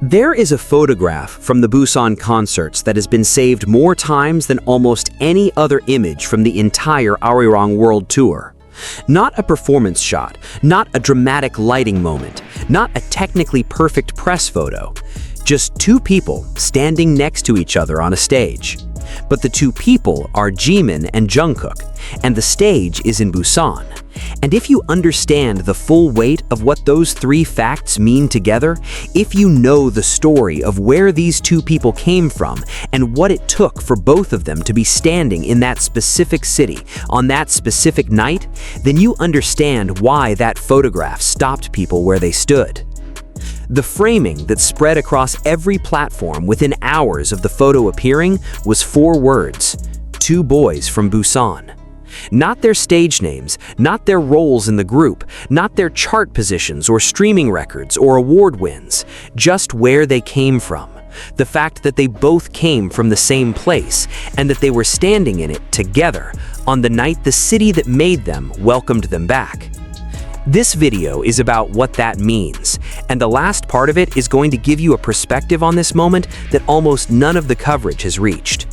There is a photograph from the Busan concerts that has been saved more times than almost any other image from the entire Arirang World Tour. Not a performance shot, not a dramatic lighting moment, not a technically perfect press photo. Just two people standing next to each other on a stage. But the two people are Jimin and Jungkook, and the stage is in Busan. And if you understand the full weight of what those three facts mean together, if you know the story of where these two people came from and what it took for both of them to be standing in that specific city on that specific night, then you understand why that photograph stopped people where they stood. The framing that spread across every platform within hours of the photo appearing was 4 words: two boys from Busan. Not their stage names, not their roles in the group, not their chart positions or streaming records or award wins, just where they came from. The fact that they both came from the same place and that they were standing in it together on the night the city that made them welcomed them back. This video is about what that means, and the last part of it is going to give you a perspective on this moment that almost none of the coverage has reached.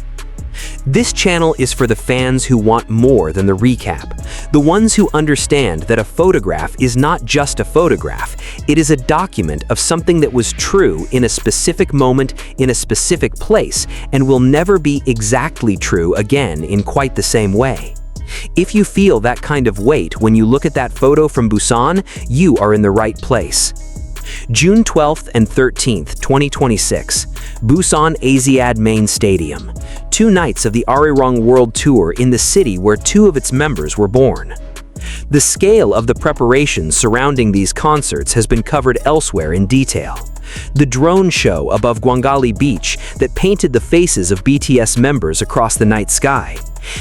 This channel is for the fans who want more than the recap, the ones who understand that a photograph is not just a photograph, it is a document of something that was true in a specific moment, in a specific place, and will never be exactly true again in quite the same way. If you feel that kind of weight when you look at that photo from Busan, you are in the right place. June 12th and 13th, 2026, Busan Asiad Main Stadium. 2 nights of the Arirang World Tour in the city where 2 of its members were born. The scale of the preparations surrounding these concerts has been covered elsewhere in detail. The drone show above Gwangali Beach that painted the faces of BTS members across the night sky.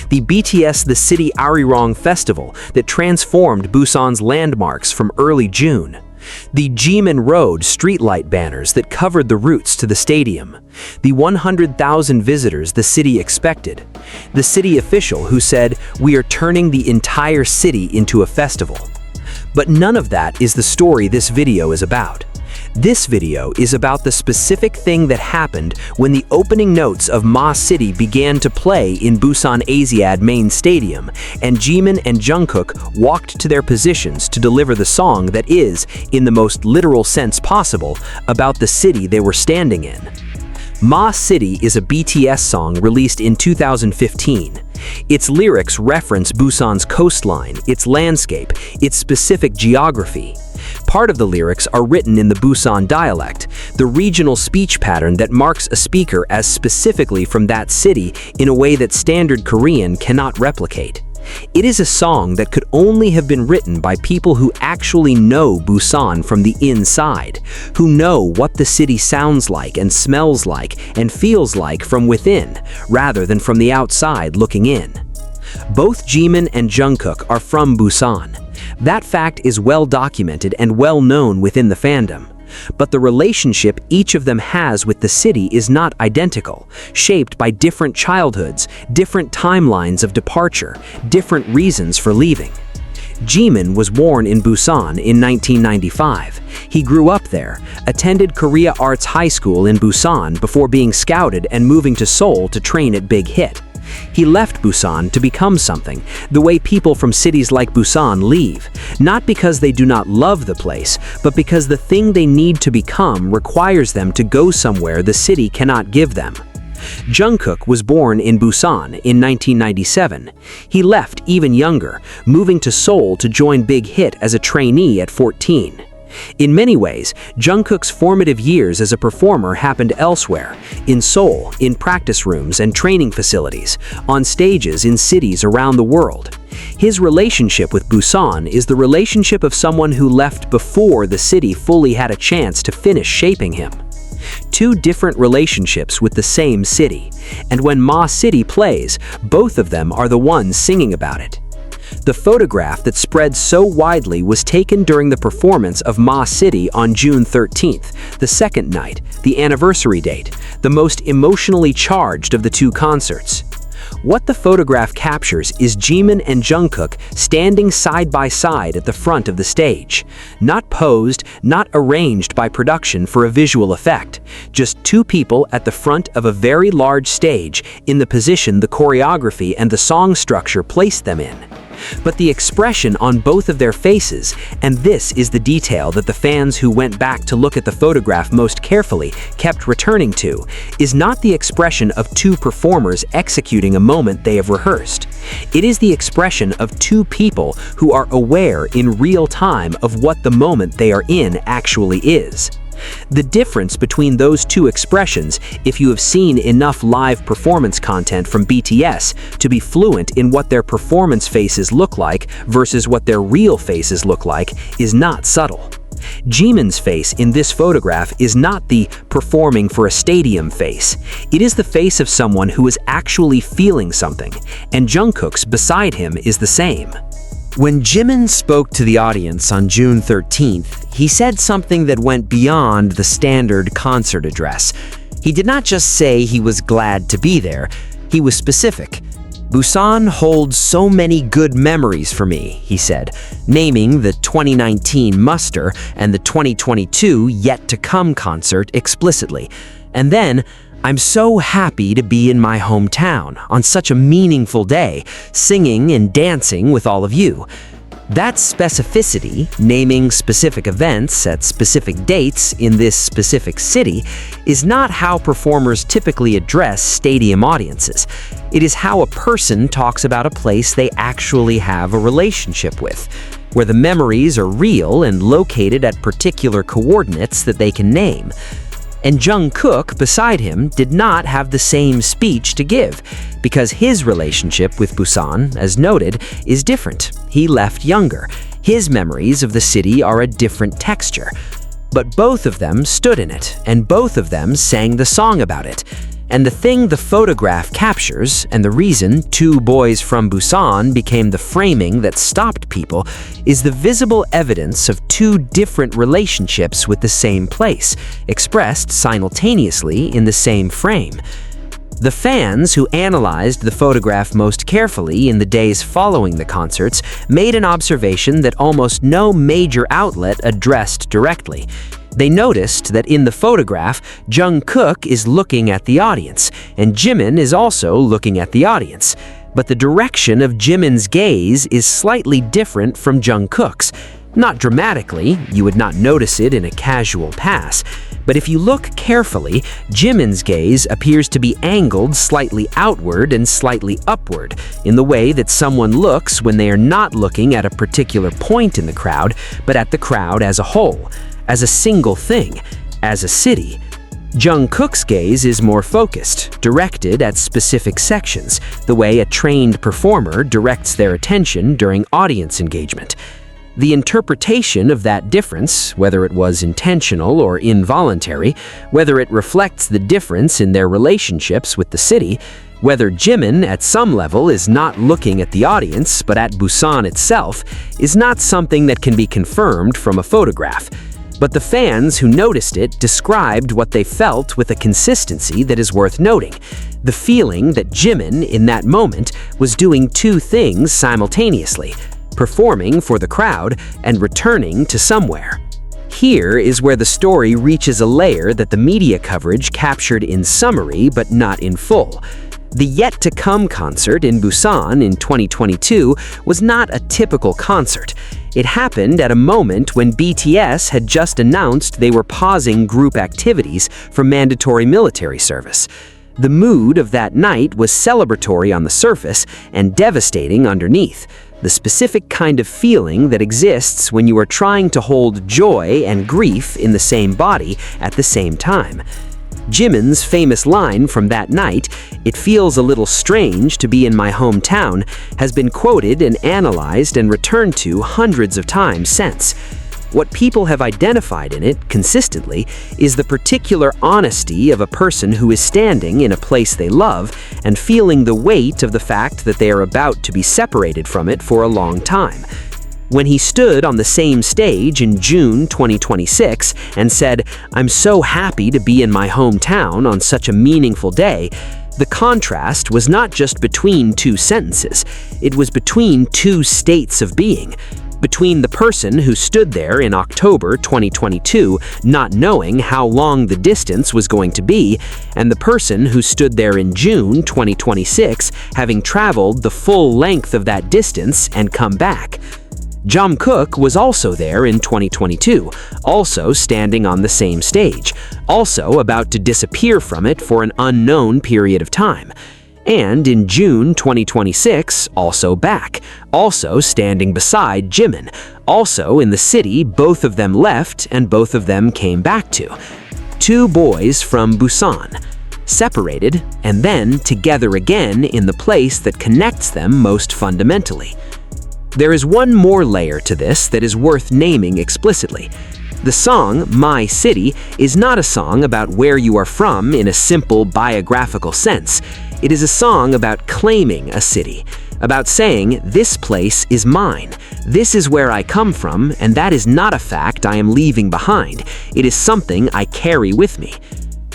The BTS The City Arirang Festival that transformed Busan's landmarks from early June. The Jimin Road streetlight banners that covered the routes to the stadium. The 100,000 visitors the city expected. The city official who said, "We are turning the entire city into a festival." But none of that is the story this video is about. This video is about the specific thing that happened when the opening notes of Ma City began to play in Busan Asiad Main Stadium, and Jimin and Jungkook walked to their positions to deliver the song that is, in the most literal sense possible, about the city they were standing in. Ma City is a BTS song released in 2015. Its lyrics reference Busan's coastline, its landscape, its specific geography. Part of the lyrics are written in the Busan dialect, the regional speech pattern that marks a speaker as specifically from that city in a way that standard Korean cannot replicate. It is a song that could only have been written by people who actually know Busan from the inside, who know what the city sounds like and smells like and feels like from within, rather than from the outside looking in. Both Jimin and Jungkook are from Busan. That fact is well documented and well known within the fandom. But the relationship each of them has with the city is not identical, shaped by different childhoods, different timelines of departure, different reasons for leaving. Jimin was born in Busan in 1995. He grew up there, attended Korea Arts High School in Busan before being scouted and moving to Seoul to train at Big Hit. He left Busan to become something, the way people from cities like Busan leave, not because they do not love the place, but because the thing they need to become requires them to go somewhere the city cannot give them. Jungkook was born in Busan in 1997. He left even younger, moving to Seoul to join Big Hit as a trainee at 14. In many ways, Jungkook's formative years as a performer happened elsewhere, in Seoul, in practice rooms and training facilities, on stages in cities around the world. His relationship with Busan is the relationship of someone who left before the city fully had a chance to finish shaping him. 2 different relationships with the same city, and when Ma City plays, both of them are the ones singing about it. The photograph that spread so widely was taken during the performance of Ma City on June 13th, the second night, the anniversary date, the most emotionally charged of the 2 concerts. What the photograph captures is Jimin and Jungkook standing side by side at the front of the stage. Not posed, not arranged by production for a visual effect. Just two people at the front of a very large stage in the position the choreography and the song structure placed them in. But the expression on both of their faces, and this is the detail that the fans who went back to look at the photograph most carefully kept returning to, is not the expression of two performers executing a moment they have rehearsed. It is the expression of two people who are aware in real time of what the moment they are in actually is. The difference between those two expressions, if you have seen enough live performance content from BTS to be fluent in what their performance faces look like versus what their real faces look like, is not subtle. Jimin's face in this photograph is not the performing for a stadium face. It is the face of someone who is actually feeling something, and Jungkook's beside him is the same. When Jimin spoke to the audience on June 13th, he said something that went beyond the standard concert address. He did not just say he was glad to be there, he was specific. "Busan holds so many good memories for me," he said, naming the 2019 Muster and the 2022 Yet to Come concert explicitly. And then, "I'm so happy to be in my hometown on such a meaningful day, singing and dancing with all of you." That specificity, naming specific events at specific dates in this specific city, is not how performers typically address stadium audiences. It is how a person talks about a place they actually have a relationship with, where the memories are real and located at particular coordinates that they can name. And Jungkook, beside him, did not have the same speech to give, because his relationship with Busan, as noted, is different. He left younger. His memories of the city are a different texture. But both of them stood in it, and both of them sang the song about it. And the thing the photograph captures, and the reason Two Boys from Busan became the framing that stopped people, is the visible evidence of two different relationships with the same place, expressed simultaneously in the same frame. The fans who analyzed the photograph most carefully in the days following the concerts made an observation that almost no major outlet addressed directly. They noticed that in the photograph, Jungkook is looking at the audience, and Jimin is also looking at the audience. But the direction of Jimin's gaze is slightly different from Jungkook's. Not dramatically, you would not notice it in a casual pass, but if you look carefully, Jimin's gaze appears to be angled slightly outward and slightly upward, in the way that someone looks when they are not looking at a particular point in the crowd, but at the crowd as a whole, as a single thing, as a city. Jungkook's gaze is more focused, directed at specific sections, the way a trained performer directs their attention during audience engagement. The interpretation of that difference, whether it was intentional or involuntary, whether it reflects the difference in their relationships with the city, whether Jimin at some level is not looking at the audience but at Busan itself, is not something that can be confirmed from a photograph. But the fans who noticed it described what they felt with a consistency that is worth noting. The feeling that Jimin, in that moment, was doing two things simultaneously: performing for the crowd and returning to somewhere. Here is where the story reaches a layer that the media coverage captured in summary but not in full. The Yet to Come concert in Busan in 2022 was not a typical concert. It happened at a moment when BTS had just announced they were pausing group activities for mandatory military service. The mood of that night was celebratory on the surface and devastating underneath, the specific kind of feeling that exists when you are trying to hold joy and grief in the same body at the same time. Jimin's famous line from that night, "It feels a little strange to be in my hometown," has been quoted and analyzed and returned to hundreds of times since. What people have identified in it, consistently, is the particular honesty of a person who is standing in a place they love and feeling the weight of the fact that they are about to be separated from it for a long time. When he stood on the same stage in June 2026 and said, "I'm so happy to be in my hometown on such a meaningful day," The contrast was not just between two sentences, it was between two states of being. Between the person who stood there in October 2022 not knowing how long the distance was going to be, and the person who stood there in June 2026 having traveled the full length of that distance and come back. Jungkook was also there in 2022, also standing on the same stage, also about to disappear from it for an unknown period of time. And in June 2026, also back, also standing beside Jimin, also in the city both of them left and both of them came back to. Two boys from Busan, separated and then together again in the place that connects them most fundamentally. There is one more layer to this that is worth naming explicitly. The song, My City, is not a song about where you are from in a simple biographical sense. It is a song about claiming a city, about saying, this place is mine, this is where I come from, and that is not a fact I am leaving behind. It is something I carry with me.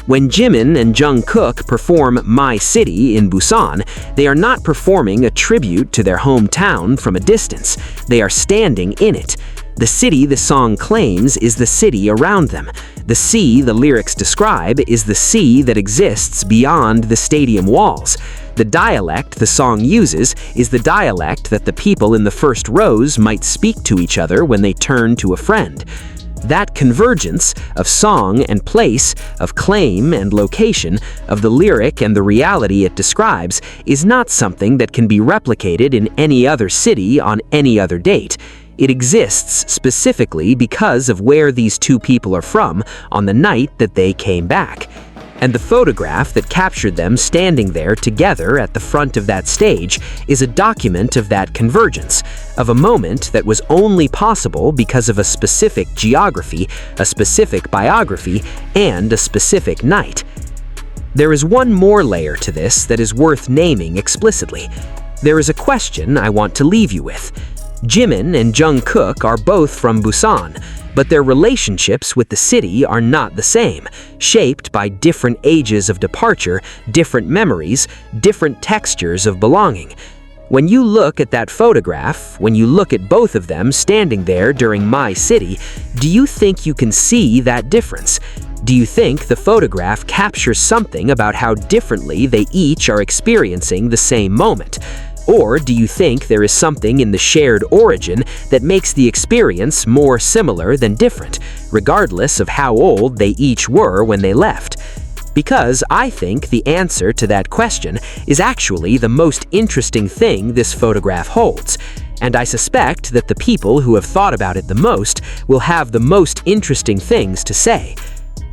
When Jimin and Jungkook perform My City in Busan, they are not performing a tribute to their hometown from a distance. They are standing in it. The city the song claims is the city around them. The sea the lyrics describe is the sea that exists beyond the stadium walls. The dialect the song uses is the dialect that the people in the first rows might speak to each other when they turn to a friend. That convergence of song and place, of claim and location, of the lyric and the reality it describes is not something that can be replicated in any other city on any other date. It exists specifically because of where these two people are from on the night that they came back. And the photograph that captured them standing there together at the front of that stage is a document of that convergence, of a moment that was only possible because of a specific geography, a specific biography, and a specific night. There is one more layer to this that is worth naming explicitly. There is a question I want to leave you with. Jimin and Jungkook are both from Busan, but their relationships with the city are not the same, shaped by different ages of departure, different memories, different textures of belonging. When you look at that photograph, when you look at both of them standing there during My City, do you think you can see that difference? Do you think the photograph captures something about how differently they each are experiencing the same moment? Or do you think there is something in the shared origin that makes the experience more similar than different, regardless of how old they each were when they left? Because I think the answer to that question is actually the most interesting thing this photograph holds, and I suspect that the people who have thought about it the most will have the most interesting things to say.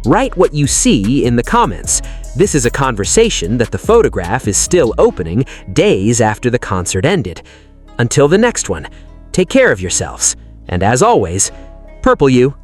Write what you see in the comments. This is a conversation that the photograph is still opening days after the concert ended. Until the next one, take care of yourselves, and as always, Purple You.